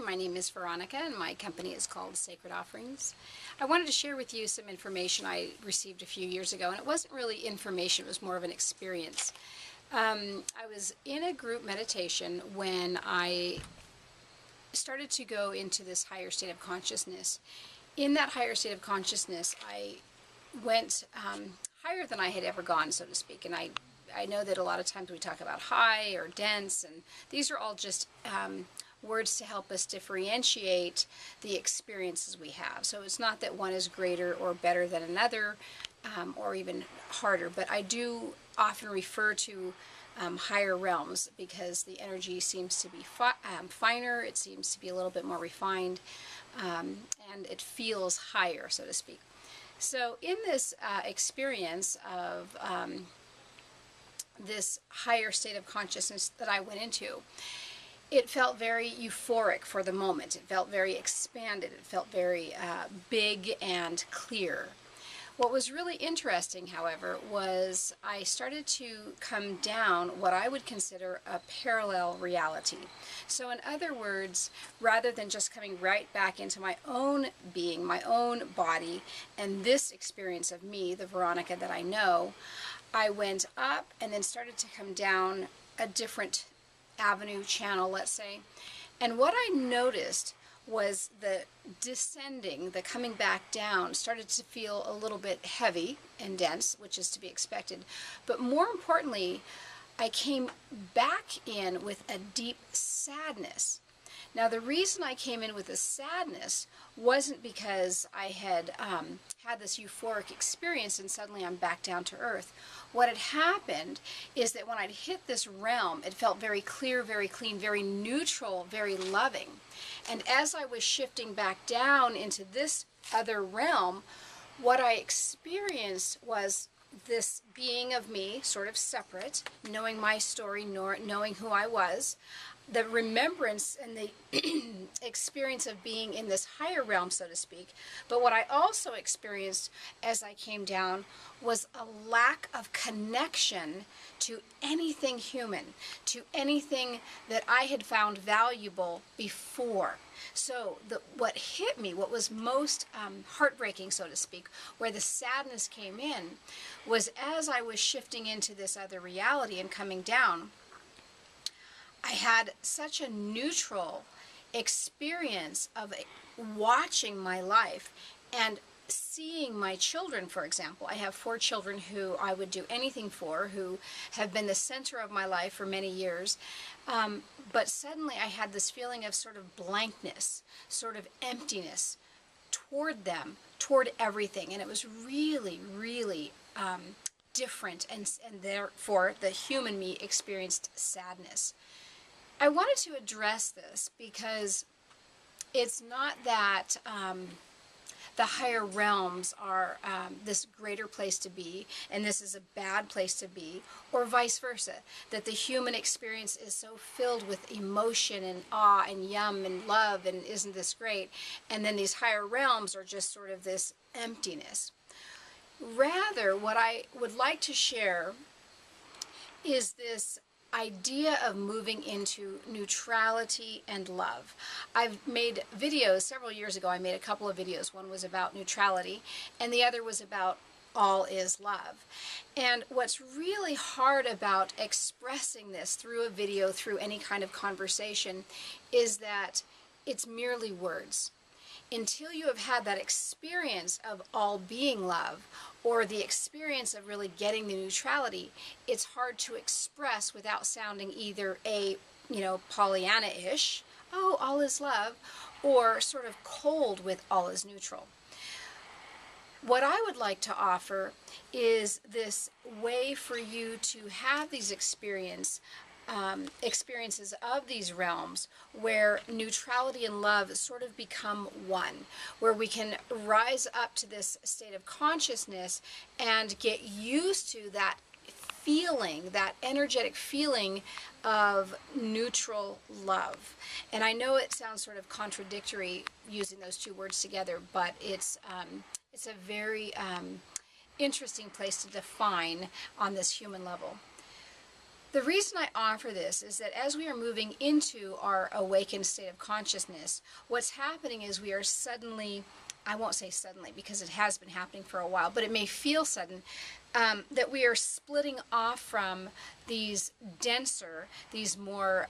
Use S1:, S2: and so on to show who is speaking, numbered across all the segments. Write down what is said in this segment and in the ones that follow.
S1: my name is Veronica and my company is called Sacred Offerings. I wanted to share with you some information I received a few years ago, and it wasn't really information, it was more of an experience. I was in a group meditation when I started to go into this higher state of consciousness. In that higher state of consciousness, I went higher than I had ever gone, so to speak, and I know that a lot of times we talk about high or dense, and these are all just words to help us differentiate the experiences we have. So it's not that one is greater or better than another, or even harder, but I do often refer to higher realms because the energy seems to be finer, it seems to be a little bit more refined, and it feels higher, so to speak. So in this experience of this higher state of consciousness that I went into, it felt very euphoric for the moment. It felt very expanded. It felt very big and clear. What was really interesting, however, was I started to come down what I would consider a parallel reality. So in other words, rather than just coming right back into my own being, my own body, and this experience of me, the Veronica that I know, I went up and then started to come down a different avenue, channel, let's say. And what I noticed was the descending, the coming back down, started to feel a little bit heavy and dense, which is to be expected. But more importantly, I came back in with a deep sadness. Now, the reason I came in with a sadness wasn't because I had had this euphoric experience and suddenly I'm back down to earth. What had happened is that when I'd hit this realm, it felt very clear, very clean, very neutral, very loving. And as I was shifting back down into this other realm, what I experienced was this being of me, sort of separate, knowing my story, knowing who I was, the remembrance and the experience of being in this higher realm, so to speak. But what I also experienced as I came down was a lack of connection to anything human, to anything that I had found valuable before. So what hit me, what was most heartbreaking, so to speak, where the sadness came in, was as I was shifting into this other reality and coming down, I had such a neutral experience of watching my life and seeing my children, for example. I have 4 children who I would do anything for, who have been the center of my life for many years. But suddenly I had this feeling of sort of blankness, sort of emptiness toward them, toward everything. And it was really, really different, and therefore the human me experienced sadness. I wanted to address this because it's not that the higher realms are this greater place to be and this is a bad place to be, or vice versa, that the human experience is so filled with emotion and awe and yum and love and isn't this great, and then these higher realms are just sort of this emptiness. Rather, what I would like to share is this idea of moving into neutrality and love. I've made videos several years ago. I made a couple of videos. One was about neutrality and the other was about all is love. And what's really hard about expressing this through a video, through any kind of conversation, is that it's merely words. Until you have had that experience of all being love, or the experience of really getting the neutrality, it's hard to express without sounding either Pollyanna-ish, oh, all is love, or sort of cold with all is neutral. What I would like to offer is this way for you to have these experiences of these realms where neutrality and love sort of become one, where we can rise up to this state of consciousness and get used to that feeling, that energetic feeling of neutral love. And I know it sounds sort of contradictory using those two words together, but it's a very interesting place to define on this human level. The reason I offer this is that as we are moving into our awakened state of consciousness, what's happening is we are suddenly, I won't say suddenly because it has been happening for a while, but it may feel sudden, that we are splitting off from these denser, these more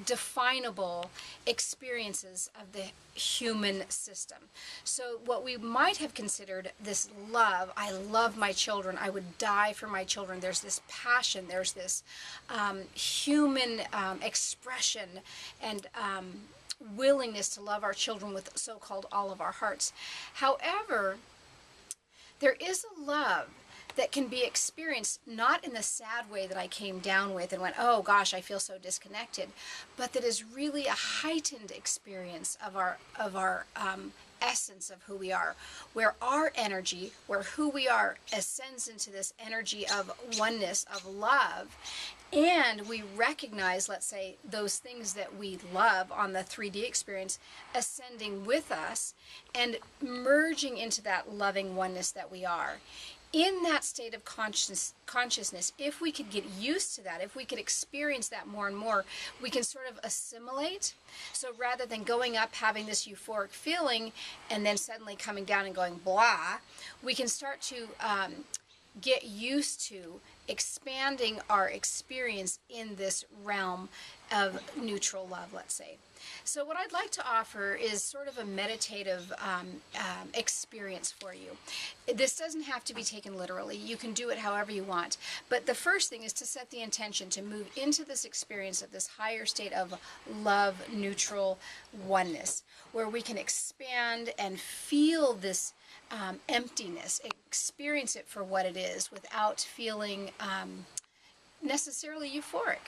S1: definable experiences of the human system. So what we might have considered this love, I love my children, I would die for my children, there's this passion, there's this human expression and willingness to love our children with so-called all of our hearts. However, there is a love that can be experienced not in the sad way that I came down with and went, oh gosh, I feel so disconnected, but that is really a heightened experience of our essence of who we are, where our energy, where who we are ascends into this energy of oneness, of love, and we recognize, let's say, those things that we love on the 3D experience ascending with us and merging into that loving oneness that we are. In that state of consciousness, if we could get used to that, if we could experience that more and more, we can sort of assimilate. So rather than going up having this euphoric feeling and then suddenly coming down and going blah, we can start to get used to expanding our experience in this realm of neutral love, let's say. So what I'd like to offer is sort of a meditative experience for you. This doesn't have to be taken literally. You can do it however you want. But the first thing is to set the intention to move into this experience of this higher state of love, neutral oneness, where we can expand and feel this emptiness, experience it for what it is without feeling necessarily euphoric,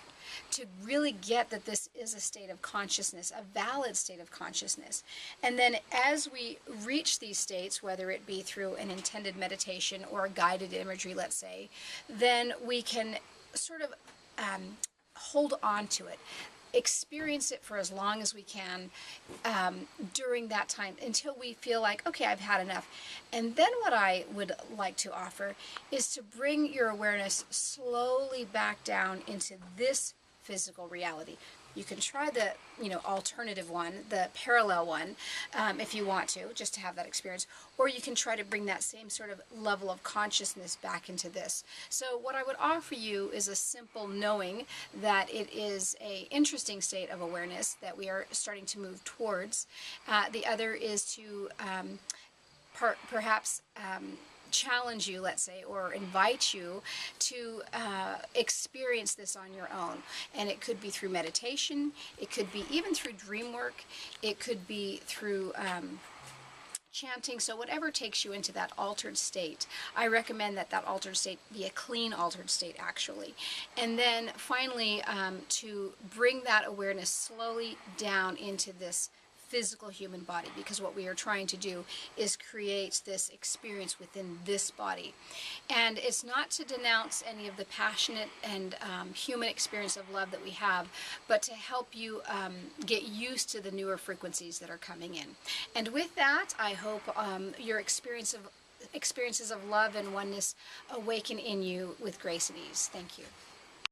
S1: to really get that this is a state of consciousness, a valid state of consciousness. And then as we reach these states, whether it be through an intended meditation or a guided imagery, let's say, then we can sort of hold on to it, experience it for as long as we can during that time until we feel like, okay, I've had enough. And then what I would like to offer is to bring your awareness slowly back down into this physical reality. You can try the, alternative one, the parallel one, if you want to, just to have that experience. Or you can try to bring that same sort of level of consciousness back into this. So what I would offer you is a simple knowing that it is an interesting state of awareness that we are starting to move towards. The other is to perhaps challenge you, let's say, or invite you to experience this on your own. And it could be through meditation, it could be even through dream work, it could be through chanting. So whatever takes you into that altered state, I recommend that that altered state be a clean altered state, actually. And then finally, to bring that awareness slowly down into this physical human body, because what we are trying to do is create this experience within this body. And it's not to denounce any of the passionate and human experience of love that we have, but to help you get used to the newer frequencies that are coming in. And with that, I hope your experiences of love and oneness awaken in you with grace and ease. Thank you.